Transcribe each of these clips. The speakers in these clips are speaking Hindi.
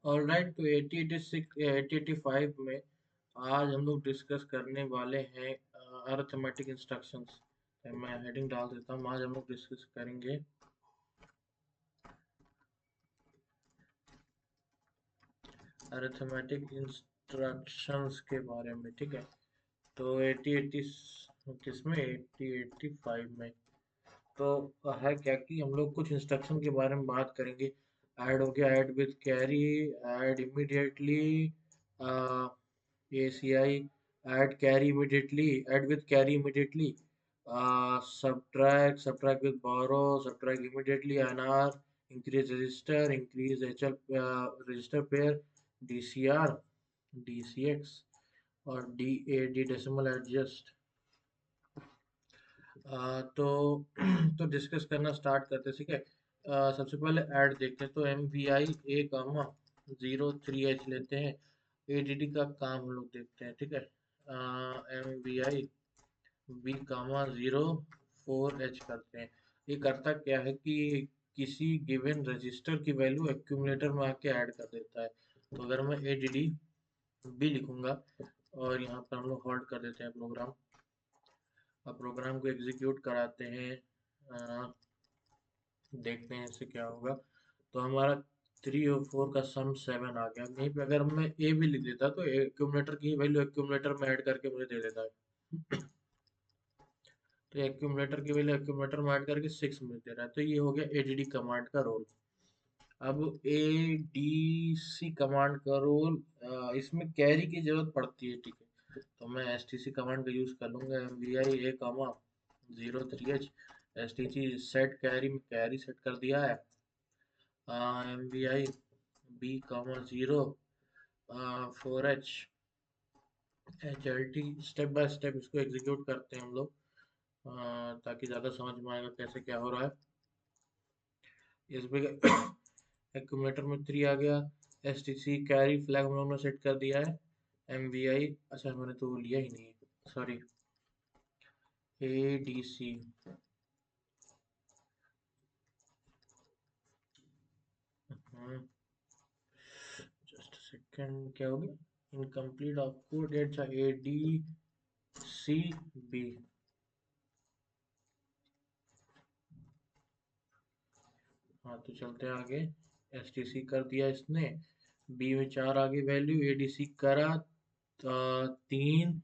ऑलराइट, तो 8085 में आज हम लोग डिस्कस करने वाले हैं अरिथमेटिक इंस्ट्रक्शंस। मैं हेडिंग डाल देता हूँ। आज हम लोग डिस्कस करेंगे अरिथमेटिक इंस्ट्रक्शंस के बारे में, ठीक है। तो 8080 किसमें 8085 में तो है क्या कि हम लोग कुछ इंस्ट्रक्शन के बारे में बात करेंगे। ऐड हो गया, add with carry, add immediately, ACI, add with carry immediately, subtract with borrow, subtract immediately, NR, increase register, increase HL register pair, DCR, DCX और DAD decimal adjust। तो तो डिस्कस करना स्टार्ट करते हैं, ठीक है। सबसे पहले ऐड देखते हैं, तो MVI A, 03H लेते हैं। ADD का काम हम लोग देखते हैं, ठीक है। MVI B, 04H करते हैं। ये करता क्या है कि किसी गिवन रजिस्टर की वैल्यू एक्यूमुलेटर में आके ऐड कर देता है। तो अगर मैं ADD B लिखूंगा और यहाँ पर हम लोग होल्ड कर देते हैं प्रोग्राम। अब प्रोग्राम को एग्जीक्यूट कराते हैं। देखते हैं इससे क्या होगा। तो हमारा 3 और 4 का सम 7 आ गया। यहीं पे अगर मैं ए भी लिख देता तो एक्यूमुलेटर की वैल्यू एक्यूमुलेटर में ऐड करके मुझे दे देता है। तो एक्यूमुलेटर की वैल्यू एक्यूमुलेटर में ऐड करके 6 मुझे दे रहा है। तो ये हो गया एडीडी कमांड का रोल। अब एडीसी कमांड का रोल, इसमें कैरी की जरूरत पड़ती है, ठीक है। तो मैं एसटीसी कमांड का यूज कर लूंगा। MVI A, 03H STC set carry में कैरी सेट कर दिया है। MVI B, 0 4H HLT। Step by step इसको एग्जीक्यूट करते हैं हम लोग, ताकि ज़्यादा समझ में आएगा कैसे क्या हो रहा है। इसमें एक्यूमुलेटर में 3 आ गया। एसटीसी कैरी फ्लैग हम लोगों ने सेट कर दिया है। MVI, अच्छा मैंने तो वो लिया ही नहीं है, सॉरी। ADC, जस्ट सेकंड, क्या हो गया इनकम्प्लीट आपको डेट। ADCB। हाँ, तो चलते हैं आगे। एसटीसी कर दिया इसने। बी में 4 आगे वैल्यू, एडीसी करा 3,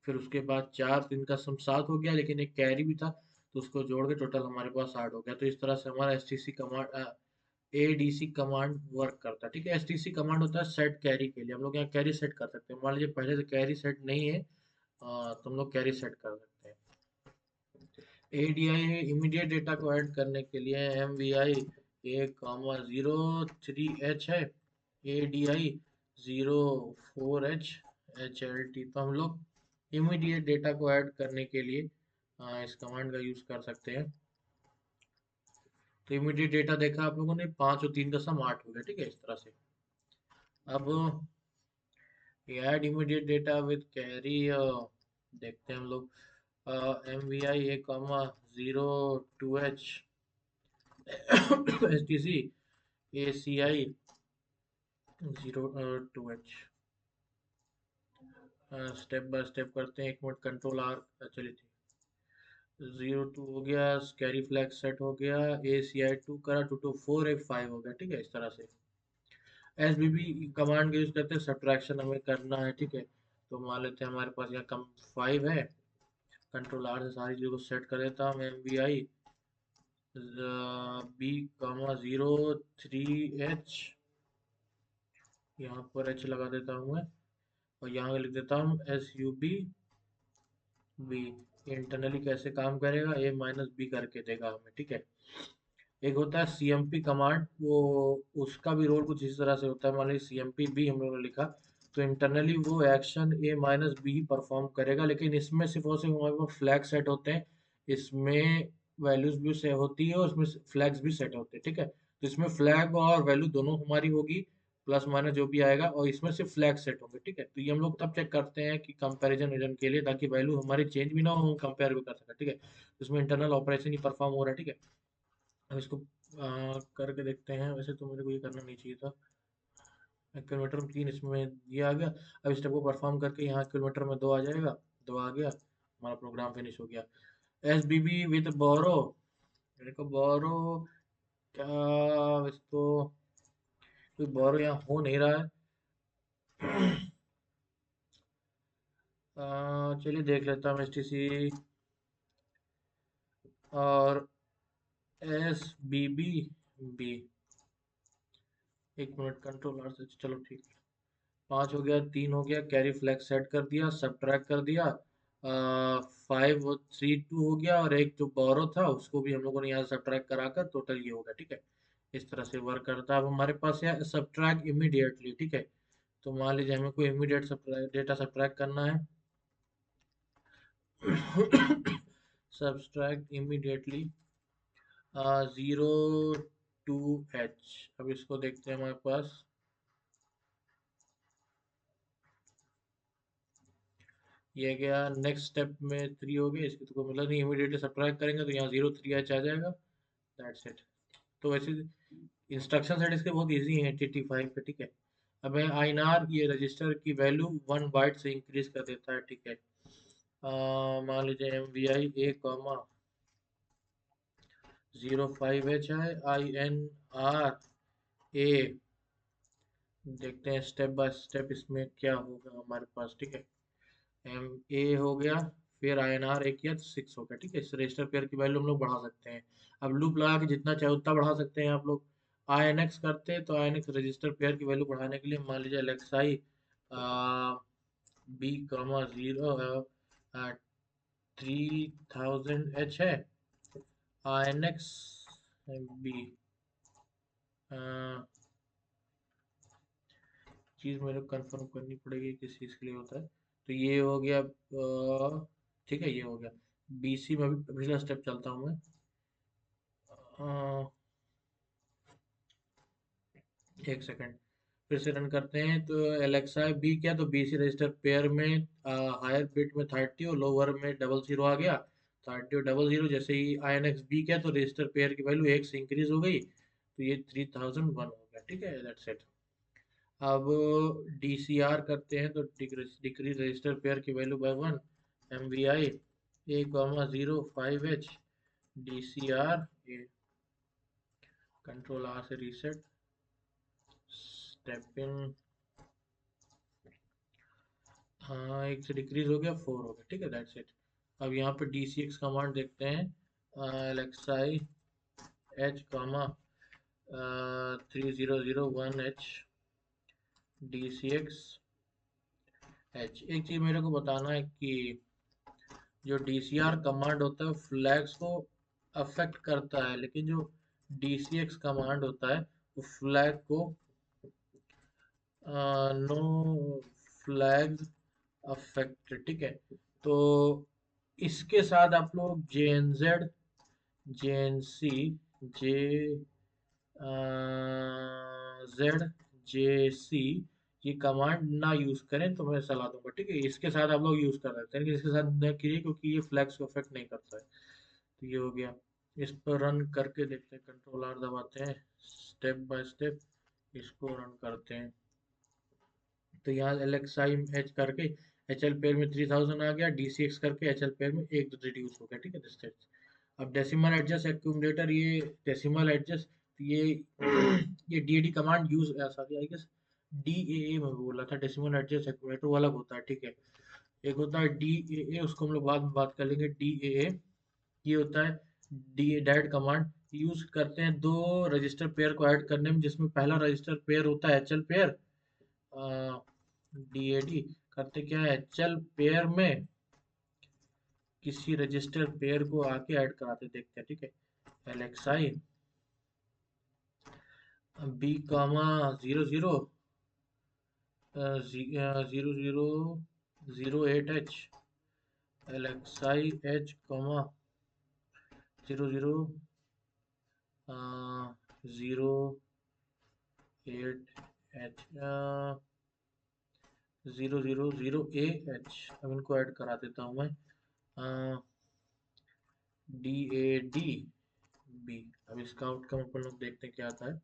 फिर उसके बाद 4, 3 का सम 7 हो गया, लेकिन एक कैरी भी था तो उसको जोड़ के टोटल हमारे पास 8 हो गया। तो इस तरह से हमारा STC command, ADC command work करता है, ठीक है। एसटीसी कमांड होता है सेट कैरी के लिए। हम लोग यहाँ कैरी सेट कर सकते हैं। मान लीजिए पहले से कैरी सेट नहीं है, तो हम लोग कैरी सेट कर सकते हैं। ADI है इमीडिएट डेटा को ऐड करने के लिए। MVI A, 03H है। ADI 04H HLT। तो हम लोग इमीडिएट डेटा को ऐड करने के लिए इस कमांड का यूज कर सकते हैं। तो इमीडिएट डेटा देखा आप लोगों ने, 5 और 3 का सम 8 हो गया, ठीक है। इस तरह से अब add immediate data with carry देखते हैं हम लोग। MVI A, 02H STC ACI 02H। Step by step करते हैं। एक मिनट, कंट्रोल आर चली थी। 02 हो गया, कैरी फ्लैग सेट हो गया। ACI 2 करा, 2 2 4 1 5 हो गया, ठीक है। इस तरह से SBB कमांड यूज करते हैं, सब्ट्रैक्शन हमें करना है, ठीक है। तो मान लेते हैं हमारे पास यहाँ कम 5 है। कंट्रोल आर से सारी चीज़ों को सेट कर देता हूँ। MVI B, 03H, यहाँ पर H लगा देता हूँ मैं, और यहाँ लिख देता हूँ SUB। इंटरनली कैसे काम करेगा, A-B करके देगा हमें, ठीक है। एक होता है CMP कमांड, वो उसका भी रोल कुछ इस तरह से होता है। मान लीजिए CMP B हम लोगों ने लिखा, तो इंटरनली वो एक्शन A-B ही परफॉर्म करेगा, लेकिन इसमें सिर्फ और सिर्फ हमारे पास फ्लैग सेट होते हैं। इसमें वैल्यूज भी सेट होती है और इसमें फ्लैग्स भी सेट होते हैं, ठीक है। तो इसमें फ्लैग और वैल्यू दोनों हमारी होगी, प्लस माइनस जो भी आएगा, और इसमें सिर्फ फ्लैग सेट होंगे, ठीक है। तो ये हम लोग तब चेक करते हैं कि कंपैरिजन रीजन के लिए, ताकि वैल्यू हमारी चेंज भी ना हो, हम कंपेयर भी कर सकें, ठीक है। तो इसमें इंटरनल ऑपरेशन ही परफॉर्म हो रहा है, ठीक है। अब इसको करके देखते हैं। वैसे तो मेरे को ये करना नहीं चाहिए था। किलोमीटर में 3 इसमें ये आ गया। अब स्टेप को परफॉर्म करके यहाँ किलोमीटर में 2 आ जाएगा। 2 आ गया, हमारा प्रोग्राम फिनिश हो गया। एस बी बी विथ बोरो, मेरे को बोरो क्या, वैसे तो कोई बोरो यहाँ हो नहीं रहा है। चलिए देख लेता हूँ एस टी सी और एस बी बी बी। एक मिनट, कंट्रोल आर से, चलो ठीक है। 5 हो गया, 3 हो गया, कैरी फ्लैग सेट कर दिया, सब्ट्रैक्ट कर दिया। 5 3 2 हो गया, और एक जो बोरो था उसको भी हम लोगों ने यहाँ सब्ट्रैक्ट कराकर टोटल ये हो गया। ठीक है, इस तरह से वर्क करता है। अब हमारे पास है सब्ट्रैक्ट इमीडिएटली। ठीक है, तो मान लीजिए हमें कोई इमीडिएट डेटा सब्ट्रैक्ट करना है। Subtract immediately 0 to H। अब इसको देखते हैं हमारे पास। ये गया, नेक्स्ट स्टेप में 3 हो गया, इसकी तो कोई मतलब नहीं, इमीडिएटली सब्ट्रैक्ट करेंगे तो यहाँ 0 3 H आ जाएगा। That's it. तो वैसे इंस्ट्रक्शन सेट इसके बहुत इजी है TT5 पे। ठीक है, अब INR ये रजिस्टर की वैल्यू 1 बाइट से इंक्रीज कर देता है। ठीक है, मान लीजिए MVI A कॉमा 05H है, INR A। देखते हैं स्टेप बाय स्टेप इसमें क्या होगा हमारे पास। ठीक है, एम ए हो गया, फिर INR एक किया तो 6 हो गया। ठीक है, इस रजिस्टर पेयर की वैल्यू हम लोग बढ़ा सकते हैं। अब लूप लगा के जितना चाहे उतना बढ़ा सकते हैं आप लोग। INX करते हैं तो INX रजिस्टर पेयर की वैल्यू बढ़ाने के लिए मान लीजिए LXI B कॉमा 0 3000H है। INX B चीज़ मेरे को कंफर्म करनी पड़ेगी किस चीज़ के लिए होता है। तो ये हो गया, ठीक है, ये हो गया। BC में भी पिछला स्टेप चलता हूँ मैं। एक सेकंड, फिर से रन करते हैं। तो एलेक्सा बी किया तो BC रजिस्टर पेयर में हायर बिट में 30 और लोअर में 00 आ गया। 30 और 00, जैसे ही INX B किया तो रजिस्टर पेयर की वैल्यू 1 से इंक्रीज हो गई, तो ये 3001 हो गया। ठीक है, दैट्स इट। अब DCR करते हैं तो डिक्रीज रजिस्टर पेयर की value by 1, MVI A comma 05H DCR A, control R से रीसेट, स्टेप इन। हाँ, 1 से डिक्रीज हो गया, 4 हो गया। ठीक है, दैट्स इट। अब यहाँ पे DCX कमांड देखते हैं। LXI H comma 3001H DCX H। एक चीज़ मेरे को बताना है कि जो DCR कमांड होता है फ्लैग्स को अफेक्ट करता है, लेकिन जो DCX कमांड होता है वो फ्लैग को नो फ्लैग अफेक्ट। ठीक है, तो इसके साथ आप लोग JNZ JNC जे जेड JC ये कमांड ना यूज करें तो मैं सलाह दूंगा। ठीक है, इसके साथ आप लोग यूज कर सकते हैं, लेकिन इसके साथ न कीजिए क्योंकि ये फ्लैग्स को अफेक्ट नहीं करता है। तो ये हो गया। इस पर रन करके देखते हैं, कंट्रोल R दबाते हैं, स्टेप बाय स्टेप इसको रन करते हैं। तो यहाँ LXI H करके HL पेयर में 3000 आ गया, DCX करके HL पेयर में एक रिड्यूस हो गया। ठीक है, दिस। अब डेसिमल एडजस्ट एक्यूमुलेटर, ये डेसिमल एडजस्ट, ये ये DAD command use, sorry I guess DAA में बोला था, डेसिमल एडजस्ट एक्यूमुलेटर वो अलग होता है। ठीक है, एक होता है DAA, उसको हम लोग बाद में बात कर लेंगे। DAA ये होता है डी डैड कमांड, यूज करते हैं दो रजिस्टर पेयर को ऐड करने में, जिसमें पहला रजिस्टर पेयर होता है HL पेयर। DAD करते क्या है, HL पेयर में किसी रजिस्टर पेयर को आके ऐड कराते देखते हैं। ठीक है, LXI B कामा 00 0008H LXI H कामा 00 08H 0008H। अब इनको ऐड करा देता हूँ मैं। DAD बी। अब इसका आउटकम अपन लोग देखते हैं क्या आता है।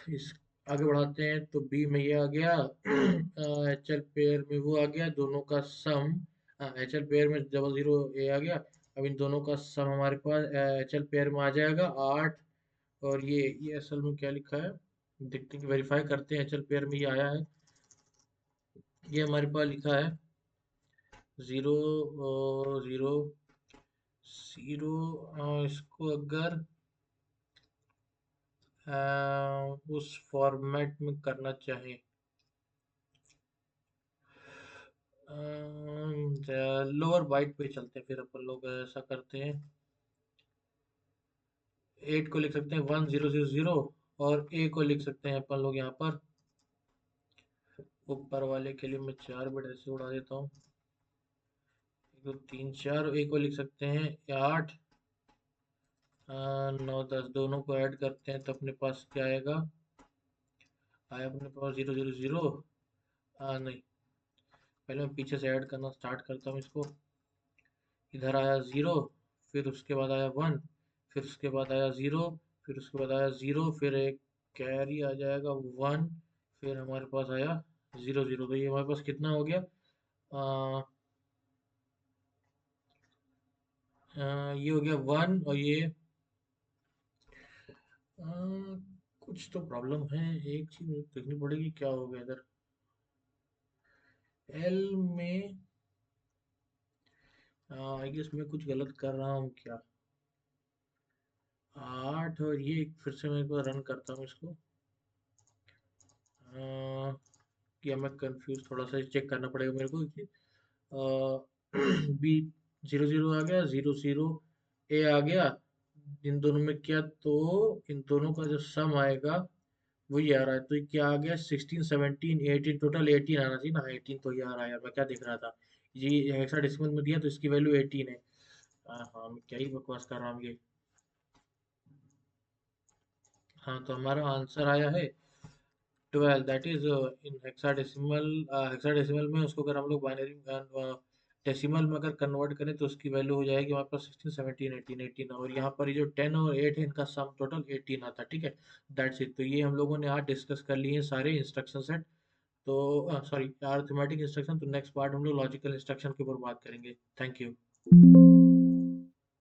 इस आगे बढ़ाते हैं तो बी में ये आ गया, एच एल पेयर में वो आ गया, दोनों का सम। एच एल पेयर में डबल जीरो ए आ गया। अब इन दोनों का सम हमारे पास एच एल पेयर में आ जाएगा 8। और ये असल में क्या लिखा है, देखते हैं, वेरीफाई करते हैं। एच एल पेयर में ये आया है, ये हमारे पास लिखा है 0 0 0। इसको अगर उस फॉर्मेट में करना चाहें, लोअर बाइट पे चलते हैं, फिर अपन लोग ऐसा करते हैं। 8 को लिख सकते हैं 1000, और ए को लिख सकते हैं अपन लोग यहाँ पर। ऊपर वाले के लिए मैं 4 बिट ऐसे उड़ा देता हूँ, 1 2 3 4। ए को लिख सकते हैं 8, 9 10, दोनों को ऐड करते हैं तो अपने पास क्या आएगा, आया अपने पास 0 0 0। नहीं, पहले मैं पीछे से ऐड करना स्टार्ट करता हूँ इसको। इधर आया 0, फिर उसके बाद आया 1, फिर उसके बाद आया 0, फिर उसके बाद आया 0, फिर एक कैरी आ जाएगा 1, फिर हमारे पास आया 0 0। तो ये हमारे पास कितना हो गया, आ, ये हो गया 1, और ये आ, कुछ तो प्रॉब्लम है, एक चीज मुझे देखनी पड़ेगी क्या हो गया इधर। एल में आई गेस मैं कुछ गलत कर रहा हूँ क्या। 8, और ये फिर से मैं एक बार रन करता हूँ इसको। या मैं कंफ्यूज, थोड़ा सा चेक करना पड़ेगा मेरे को कि बी 0 0 आ गया, 0 0 ए आ गया। इन दोनों में क्या, तो इन दोनों का जो सम आएगा वो ये आ रहा है। तो ये क्या आ गया, 16 17 18, टोटल 18 आना चाहिए ना। 18 तो ये आ रहा है यार, मैं क्या देख रहा था। ये हेक्साडेसिमल में दिया तो इसकी वैल्यू 18 है। हाँ, मैं क्या ही बकवास कर रहा हूँ ये। हाँ, तो हमारा आंसर आया है 12, that is in hexadecimal. Hexadecimal में उसको अगर हम लोग बाइनरी डेसिमल में अगर कन्वर्ट करें तो उसकी वैल्यू हो जाएगी हमारे पास 16 17 18 18। और यहाँ पर ये जो 10 और 8 है, इनका सम टोटल 18 आता है, ठीक है। That's it. तो ये हम लोगों ने आज डिस्कस कर लिए हैं सारे इंस्ट्रक्शन सेट। तो सॉरी, अरिथमेटिक इंस्ट्रक्शन। तो नेक्स्ट पार्ट हम लोग लॉजिकल इंस्ट्रक्शन के ऊपर बात करेंगे। Thank you.